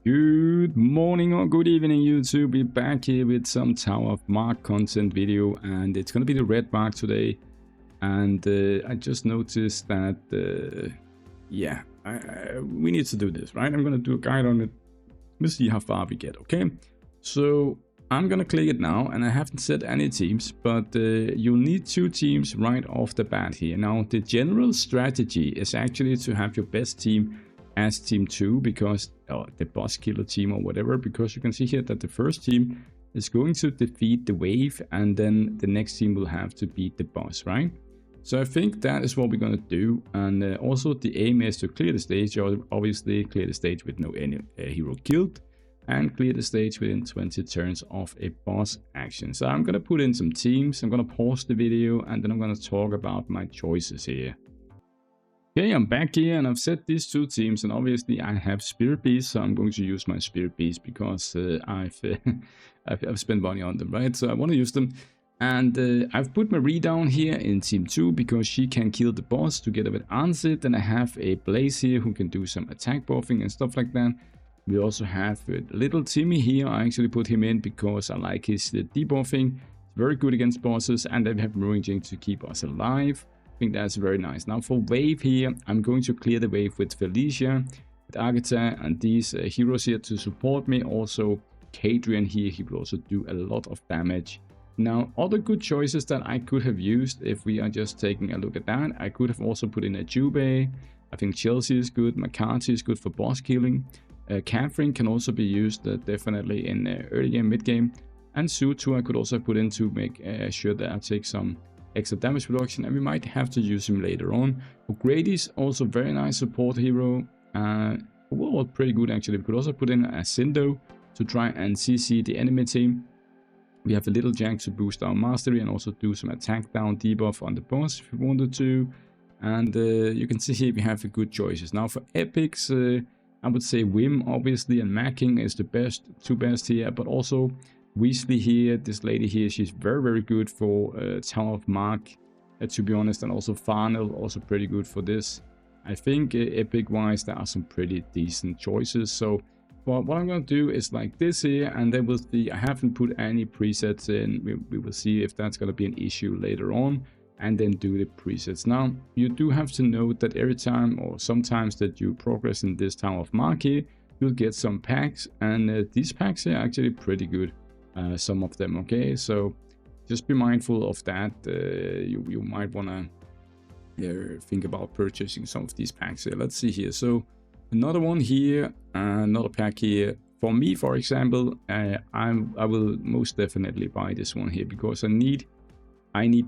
Good morning or good evening YouTube, we're back here with some Tower of Mark content video, and it's gonna be the red mark today. And I just noticed that yeah, we need to do this, right? I'm gonna do a guide on it. We'll see how far we get. Okay, so I'm gonna click it now, and I haven't set any teams, but you'll need 2 teams right off the bat here. Now the general strategy is actually to have your best team as team 2, because the boss killer team or whatever, because you can see here that the first team is going to defeat the wave, and then the next team will have to beat the boss, right? So I think that is what we're going to do. And also the aim is to clear the stage, or obviously clear the stage with no any hero killed, and clear the stage within 20 turns of a boss action. So I'm going to put in some teams, I'm going to pause the video, and then I'm going to talk about my choices here. Okay, I'm back here, and I've set these 2 teams, and obviously I have Spirit Beasts, so I'm going to use my Spirit Beasts because I've spent money on them, right? So I want to use them. And I've put Marie down here in team 2 because she can kill the boss together with Ansit. Then I have a Blaze here who can do some attack buffing and stuff like that. We also have little Timmy here. I actually put him in because I like his debuffing. It's very good against bosses, and then we have Ring to keep us alive. I think that's very nice. Now for wave here, I'm going to clear the wave with Felicia, with Agatha, and these heroes here to support me. Also Kadrian here, he will also do a lot of damage. Now other good choices that I could have used, if we are just taking a look at that, I could have also put in a Jubei. I think Chelsea is good, McCarthy is good for boss killing. Catherine can also be used definitely in early game, mid game. And Sutu I could also put in to make sure that I take some extra damage reduction, and we might have to use him later on. O'Grady's also very nice support hero. Well, pretty good actually. We could also put in a Sindo to try and CC the enemy team. We have a little Jack to boost our mastery and also do some attack down debuff on the boss if we wanted to. And you can see here we have good choices. Now for epics, I would say Wim obviously and Macking is the two best here, but also Weasley here, this lady here, she's very good for Tower of Mark, to be honest, and also Farnell, also pretty good for this. I think epic wise there are some pretty decent choices. So what I'm going to do is like this here, and then we'll see. I haven't put any presets in. We will see if that's going to be an issue later on, and then do the presets. Now you do have to note that every time or sometimes that you progress in this Tower of Mark here, you'll get some packs, and these packs are actually pretty good. Some of them, okay, so just be mindful of that. You might want to think about purchasing some of these packs here. Let's see here. So another one here, another pack here. For me, for example, I will most definitely buy this one here because I need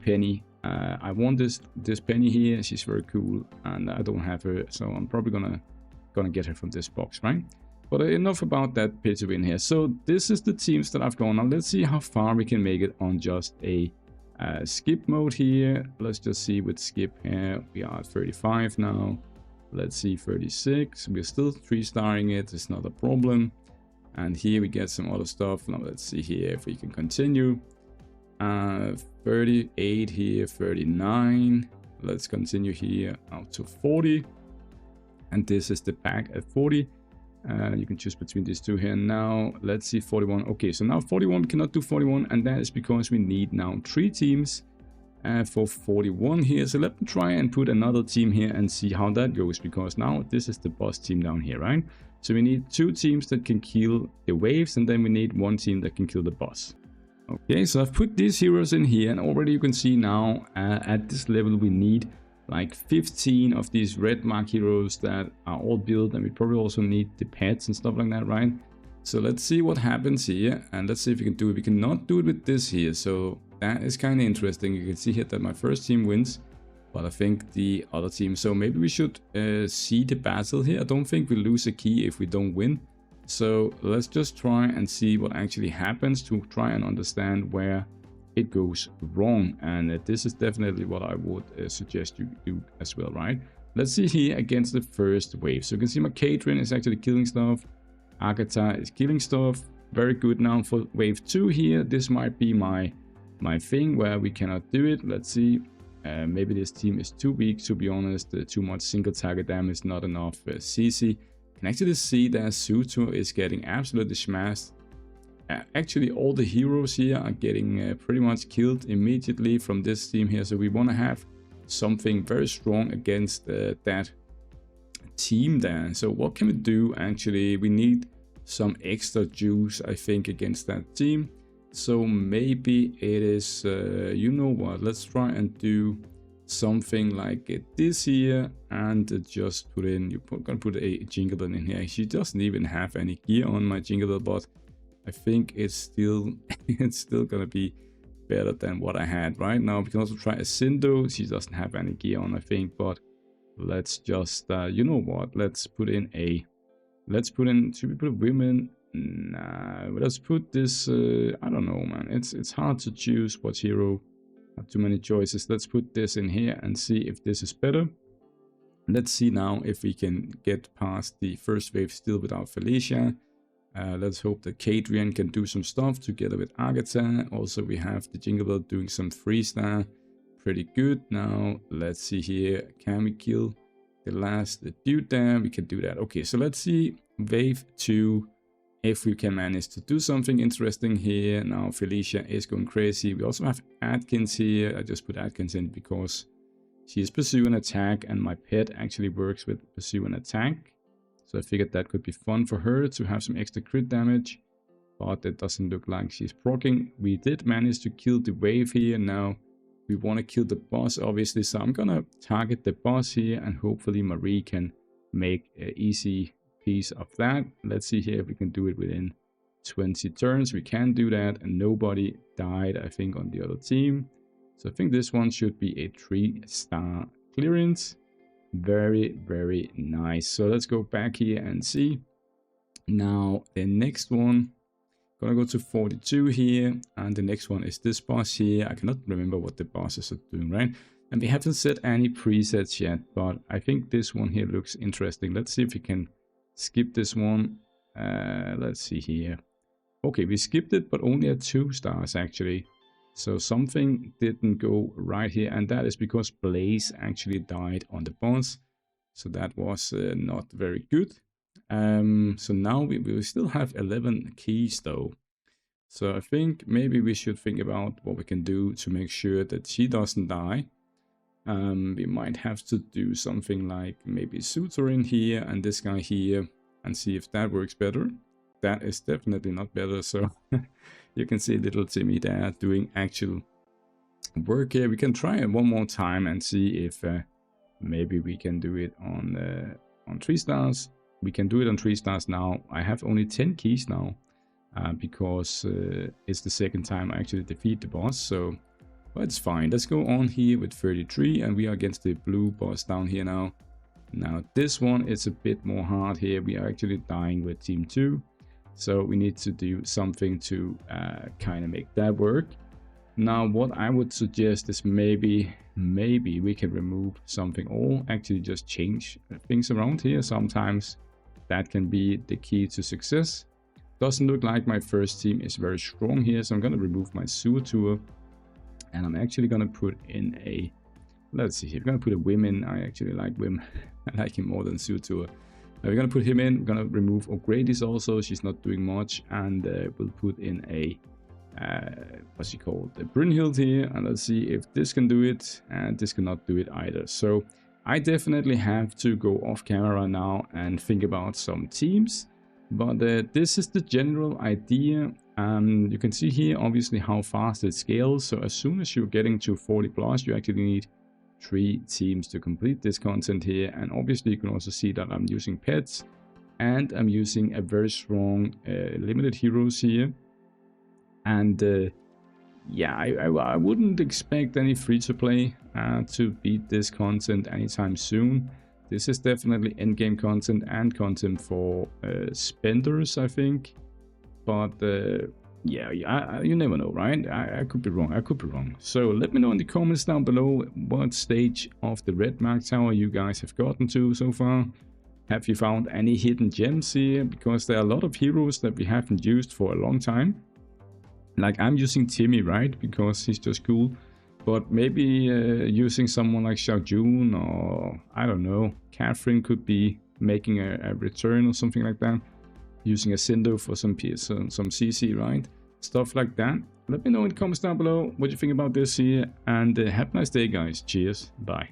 Penny. I want this Penny here. She's very cool, and I don't have her, so I'm probably gonna get her from this box, right? But enough about that pay to win here. So this is the teams that I've gone on. Let's see how far we can make it on just a skip mode here. Let's just see with skip here. We are at 35 now. Let's see 36. We're still 3-starring it. It's not a problem. And here we get some other stuff. Now let's see here if we can continue. 38 here, 39. Let's continue here out to 40. And this is the pack at 40. You can choose between these 2 here. Now let's see 41. Okay, so now 41 we cannot do 41, and that is because we need now 3 teams for 41 here. So let me try and put another team here and see how that goes, because now this is the boss team down here, right? So we need 2 teams that can kill the waves, and then we need 1 team that can kill the boss. Okay, so I've put these heroes in here, and already you can see now at this level we need like 15 of these red mark heroes that are all built, and we probably also need the pets and stuff like that, right? So let's see what happens here, and let's see if we can do it. We cannot do it with this here, so that is kind of interesting. You can see here that my first team wins, but I think the other team, so maybe we should see the battle here. I don't think we lose a key if we don't win, so let's just try and see what actually happens to try and understand where it goes wrong. And this is definitely what I would suggest you do as well, right? Let's see here against the first wave. So you can see my Kadrian is actually killing stuff. Agatha is killing stuff. Very good. Now for wave 2 here, this might be my thing where we cannot do it. Let's see. Maybe this team is too weak, to be honest. Too much single target damage, not enough CC. can actually see that Suto is getting absolutely smashed. Actually, all the heroes here are getting pretty much killed immediately from this team here. So we want to have something very strong against that team there. So what can we do? Actually, we need some extra juice, I think, against that team. So maybe it is, you know what, let's try and do something like this here, and just put in, you're gonna put a Jingle Bell in here. She doesn't even have any gear on, my Jingle Bell, but I think it's still it's still gonna be better than what I had right now. We can also try a Sindo. She doesn't have any gear on, I think, but let's just you know what, let's put in, should we put women? Nah, let's put this I don't know, man, it's hard to choose what hero. Not too many choices. Let's put this in here and see if this is better. Let's see now if we can get past the first wave still without Felicia. Let's hope that Kadrian can do some stuff together with Agatha. Also, we have the Jingle Bell doing some 3-star. Pretty good. Now, let's see here. Can we kill the last dude there? We can do that. Okay, so let's see wave 2. If we can manage to do something interesting here. Now Felicia is going crazy. We also have Atkins here. I just put Atkins in because she is pursue and attack, and my pet actually works with pursue and attack. So I figured that could be fun for her to have some extra crit damage. But it doesn't look like she's proccing. We did manage to kill the wave here. Now we want to kill the boss, obviously. So I'm gonna target the boss here, and hopefully Marie can make an easy piece of that. Let's see here if we can do it within 20 turns. We can do that, and nobody died, I think, on the other team. So I think this one should be a 3-star clearance. Very, very nice. So let's go back here and see. Now the next one, gonna go to 42 here, and the next one is this boss here. I cannot remember what the bosses are doing, right? And we haven't set any presets yet, but I think this one here looks interesting. Let's see if we can skip this one. Let's see here. Okay, we skipped it, but only at 2 stars actually. So something didn't go right here, and that is because Blaze actually died on the boss. So that was not very good. So now we still have 11 keys though. So I think maybe we should think about what we can do to make sure that she doesn't die. We might have to do something like maybe Sutor in here and this guy here, and see if that works better. That is definitely not better. So you can see little Timmy there doing actual work here. We can try it one more time and see if maybe we can do it on 3 stars. We can do it on 3 stars now. I have only 10 keys now because it's the second time I actually defeat the boss. So but it's fine. Let's go on here with 33, and we are against the blue boss down here now. Now this one is a bit more hard here. We are actually dying with team 2. So we need to do something to kind of make that work. Now what I would suggest is maybe we can remove something, or actually just change things around here. Sometimes that can be the key to success. Doesn't look like my first team is very strong here, so I'm going to remove my Sutor. And I'm actually going to put in a, let's see here, we're going to put a women. I actually like Wim. I like him more than Sutor. We're going to put him in. We're going to remove O'Grady's also. She's not doing much. And we'll put in a, what's she called? A Brynhild here. And let's see if this can do it. And this cannot do it either. So I definitely have to go off camera now and think about some teams. But this is the general idea. You can see here obviously how fast it scales. So as soon as you're getting to 40 plus, you actually need 3 teams to complete this content here. And obviously you can also see that I'm using pets, and I'm using a very strong limited heroes here. And yeah, I wouldn't expect any free-to-play to beat this content anytime soon. This is definitely endgame content and content for spenders, I think. But yeah, you never know, right? I could be wrong. I could be wrong. So let me know in the comments down below what stage of the Red Mark Tower you guys have gotten to so far. Have you found any hidden gems here? Because there are a lot of heroes that we haven't used for a long time. Like I'm using Timmy, right? Because he's just cool. But maybe using someone like Xiao Jun, or I don't know, Catherine could be making a return or something like that, using a Sindo for some CC, right? Stuff like that. Let me know in the comments down below what you think about this here, and have a nice day, guys. Cheers, bye.